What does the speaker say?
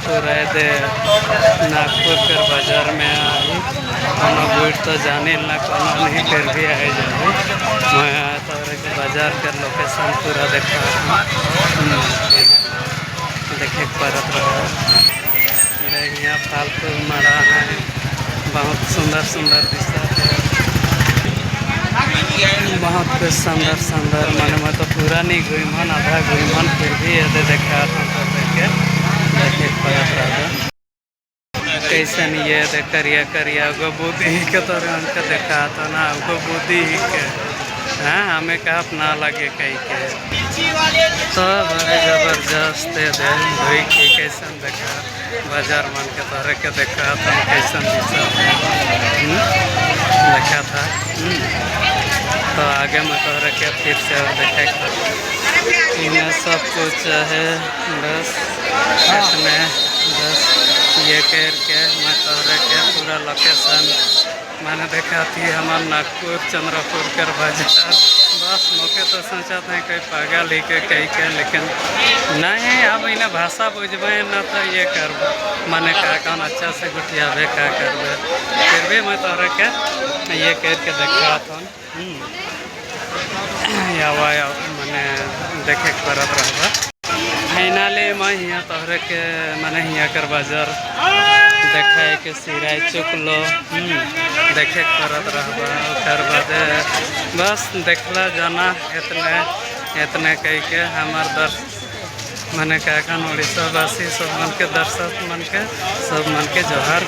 पूरा दे नागपुर कर बाजार में आई कोनो भीड़ तो जाने ना कोनो नहीं कर भी आए जाए मैं तो बाजार कर लोकेशन पूरा देखा देखे परत रहा यहाँ फालतू मड़ा है बहुत सुंदर सुंदर दिखता है बहुत सुंदर सुंदर मन में तो पूरा नहीं घूमन आधा घूमन फिर भी ये देखा देखे परत रहा कैसन ये दे करिया करिया गो बुद्धि के तो रंग देखा तो ना गो बुद्धि के हाँ हमें कहा अपना लगे कहीं के तो बड़े जबरदस्त दे धोई के कैसन देखा बाजार मन के तोहरे के देखा तो कैसन देखा था तो आगे में तोहरे के फिर से और देखे इन्हें सब कुछ है बस इसमें बस ये करके मैं तोहरे के पूरा लोकेशन मैंने देखा थी हमारे नागपुर चंद्रपुर कर बाजार बस मौके तो सोचा था कोई पागल ही के कहीं के लेकिन नहीं अब इन्हें भाषा बुझबे ना तो ये कर मैंने कहा कौन अच्छा से गुटियाबे क्या करबे फिर भी मैं तोहरे के ये करके देखा था या मैंने देखे परत रहा फाइनली मैं यहाँ तोहरे के मैंने यहाँ कर बाजार देखा कि सिराई चुकलो देखे परत रहा बाद बस देखला जाना इतने कह के हमार मैंने कहा उड़ीसा वासी सब मन के दर्शक मन के सब मन के जोहार।